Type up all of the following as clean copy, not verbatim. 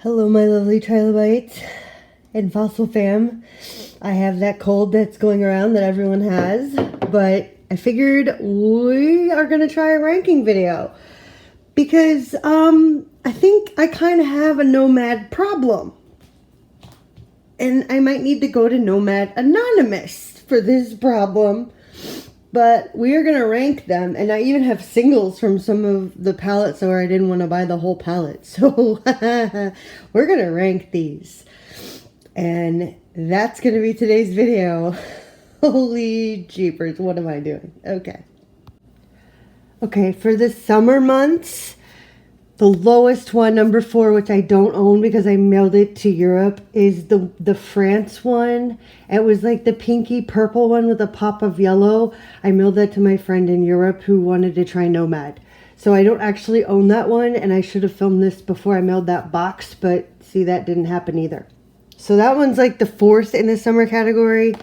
Hello, my lovely trilobites and fossil fam. I have that cold that's going around that everyone has, but I figured we are going to try a ranking video because I think I kind of have a Nomad problem. And I might need to go to Nomad Anonymous for this problem. But we are going to rank them. And I even have singles from some of the palettes where I didn't want to buy the whole palette. So we're going to rank these. And that's going to be today's video. Holy jeepers, what am I doing? Okay, for the summer months, the lowest one, number 4, which I don't own because I mailed it to Europe, is the France one. It was like the pinky purple one with a pop of yellow. I mailed that to my friend in Europe who wanted to try Nomad. So I don't actually own that one, and I should have filmed this before I mailed that box, but see, that didn't happen either. So that one's like the 4th in the summer category.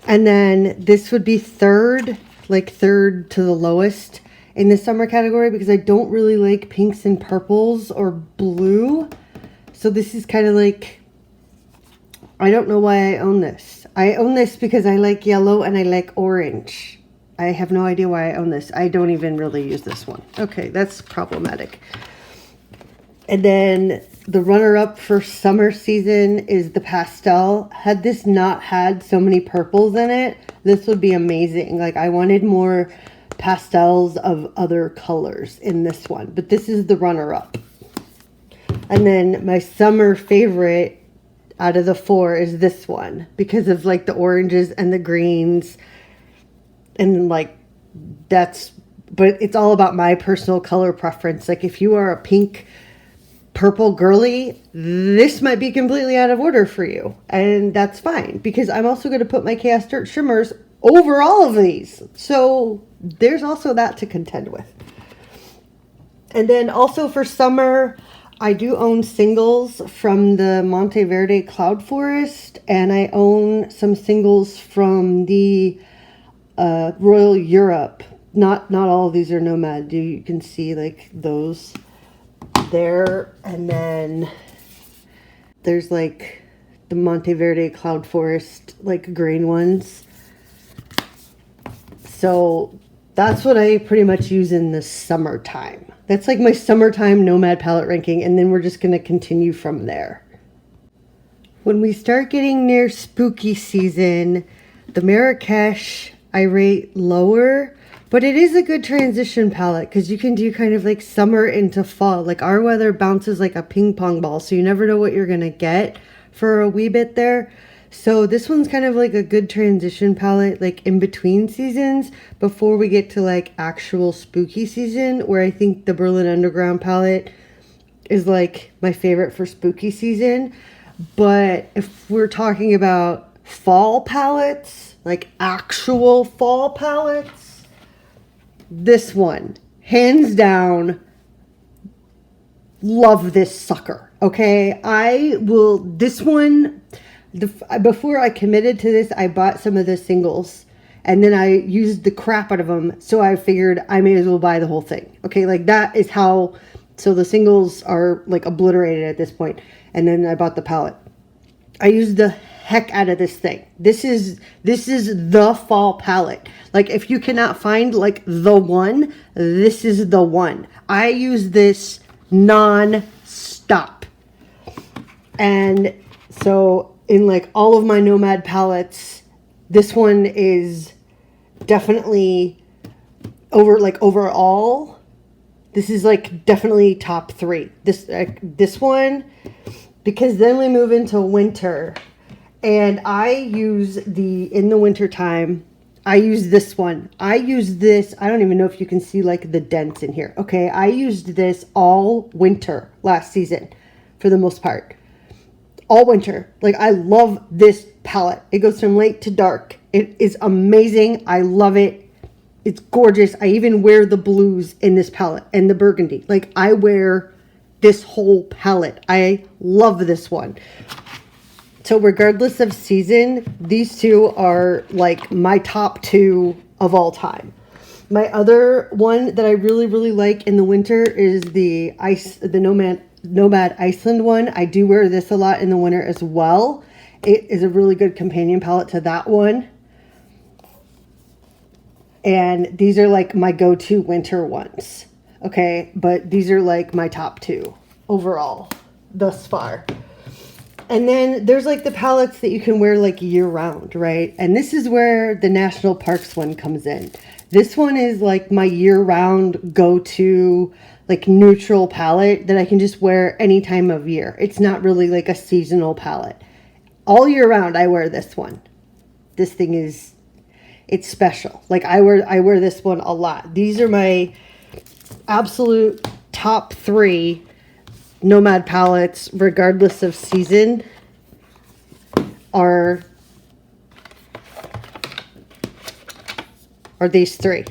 And then this would be 3rd, like 3rd to the lowest in the summer category, because I don't really like pinks and purples or blue. So this is kind of like, I don't know why I own this. I own this because I like yellow and I like orange. I have no idea why I own this. I don't even really use this one. Okay, that's problematic. And then the runner-up for summer season is the pastel. Had this not had so many purples in it, this would be amazing. Like, I wanted more pastels of other colors in this one, but this is the runner-up. And then my summer favorite out of the 4 is this one because of like the oranges and the greens, and like but it's all about my personal color preference. Like, if you are a pink purple girly, this might be completely out of order for you, and that's fine because I'm also going to put my Chaos Dirt shimmers over all of these, so there's also that to contend with. And then also for summer, I do own singles from the Monteverde Cloud Forest, and I own some singles from the Royal Europe. Not all of these are Nomad. You can see like those there, and then there's like the Monteverde Cloud Forest like green ones. So that's what I pretty much use in the summertime. That's like my summertime Nomad palette ranking, and then we're just going to continue from there. When we start getting near spooky season, the Marrakesh I rate lower, but it is a good transition palette because you can do kind of like summer into fall. Like, our weather bounces like a ping pong ball, so you never know what you're going to get for a wee bit there. So this one's kind of like a good transition palette, like in between seasons before we get to like actual spooky season, where I think the Berlin Underground palette is like my favorite for spooky season. But if we're talking about fall palettes, like actual fall palettes, this one, hands down, love this sucker. Okay, before I committed to this, I bought some of the singles, and then I used the crap out of them, so I figured I may as well buy the whole thing. Okay, like that is how, so the singles are like obliterated at this point, and then I bought the palette. I used the heck out of this thing. This is the fall palette. Like, if you cannot find like the one, this is the one. I use this non-stop. And so in like all of my Nomad palettes, this one is definitely overall, this is like definitely top 3. This one, because then we move into winter, and I use in the winter time, I use this one. I use this, I don't even know if you can see like the dents in here. Okay, I used this all winter last season for the most part. All winter. Like, I love this palette. It goes from light to dark. It is amazing. I love it. It's gorgeous. I even wear the blues in this palette and the burgundy. Like, I wear this whole palette. I love this one. So regardless of season, these two are like my top 2 of all time. My other one that I really, really like in the winter is the Nomad Nomad Iceland one. I do wear this a lot in the winter as well. It is a really good companion palette to that one. And these are like my go-to winter ones. Okay, but these are like my top two overall thus far. And then there's like the palettes that you can wear like year round, right? And this is where the National Parks one comes in. This one is like my year round go-to like neutral palette that I can just wear any time of year. It's not really like a seasonal palette. All year round I wear this one. This thing is, it's special. Like I wear this one a lot. These are my absolute top 3 Nomad palettes, regardless of season, are these 3.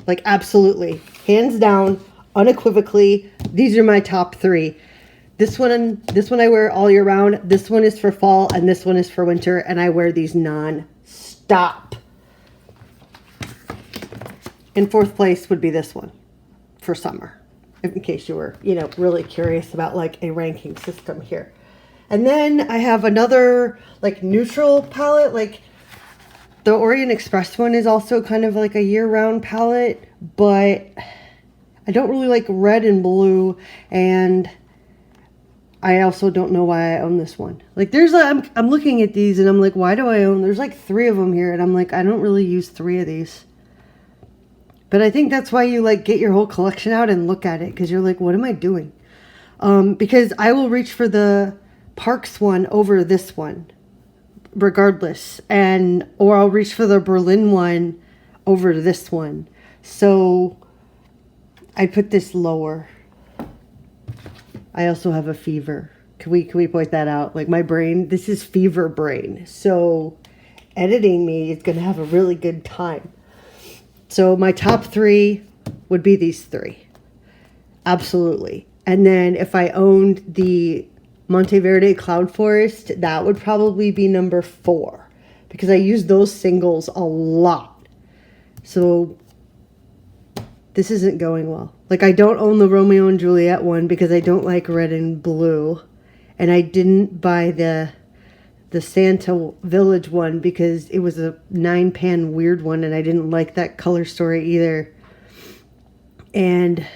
Like absolutely, hands down, unequivocally, these are my top 3. This one I wear all year round. This one is for fall, and this one is for winter, and I wear these non-stop. In 4th place would be this one for summer, in case you were, really curious about like a ranking system here. And then I have another like neutral palette. Like the Orient Express one is also kind of like a year-round palette, but I don't really like red and blue, and I also don't know why I own this one. Like I'm looking at these and I'm like, why do I own? There's like 3 of them here, and I'm like, I don't really use 3 of these. But I think that's why you like get your whole collection out and look at it, because you're like, what am I doing? Because I will reach for the Parks one over this one, regardless, or I'll reach for the Berlin one over this one. So I put this lower. I also have a fever. Can we point that out? Like my brain, this is fever brain. So editing me is gonna have a really good time. So my top 3 would be these 3. Absolutely. And then if I owned the Monteverde Cloud Forest, that would probably be number 4, because I use those singles a lot. So this isn't going well. Like I don't own the Romeo and Juliet one because I don't like red and blue. And I didn't buy the Santa Village one because it was a 9-pan weird one, and I didn't like that color story either. And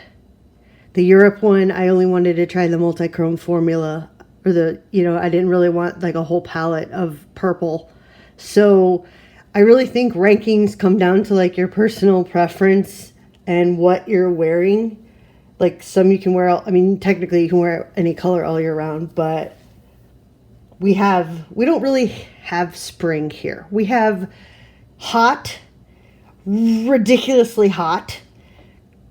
the Europe one, I only wanted to try the multi-chrome formula, or I didn't really want like a whole palette of purple. So I really think rankings come down to like your personal preference and what you're wearing. Like some you can wear, technically you can wear any color all year round, but we don't really have spring here. We have hot, ridiculously hot,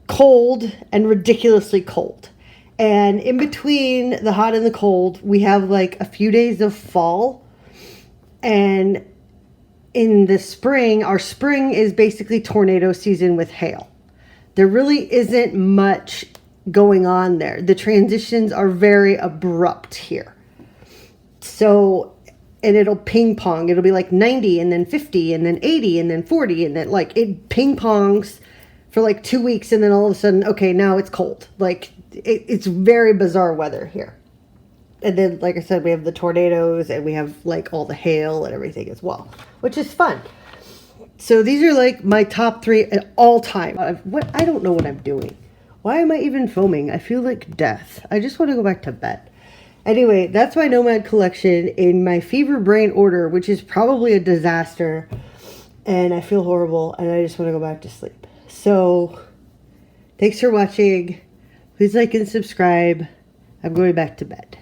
cold, and ridiculously cold. And in between the hot and the cold, we have like a few days of fall. And in the spring, our spring is basically tornado season with hail. There really isn't much going on there. The transitions are very abrupt here. So, and it'll ping pong. It'll be like 90 and then 50 and then 80 and then 40. And then like it ping pongs for like 2 weeks. And then all of a sudden, okay, now it's cold. Like it's very bizarre weather here. And then, like I said, we have the tornadoes and we have like all the hail and everything as well, which is fun. So these are like my top 3 at all time. I don't know what I'm doing. Why am I even filming? I feel like death. I just want to go back to bed. Anyway, that's my Nomad collection in my fever brain order, which is probably a disaster. And I feel horrible and I just want to go back to sleep. So thanks for watching. Please like and subscribe. I'm going back to bed.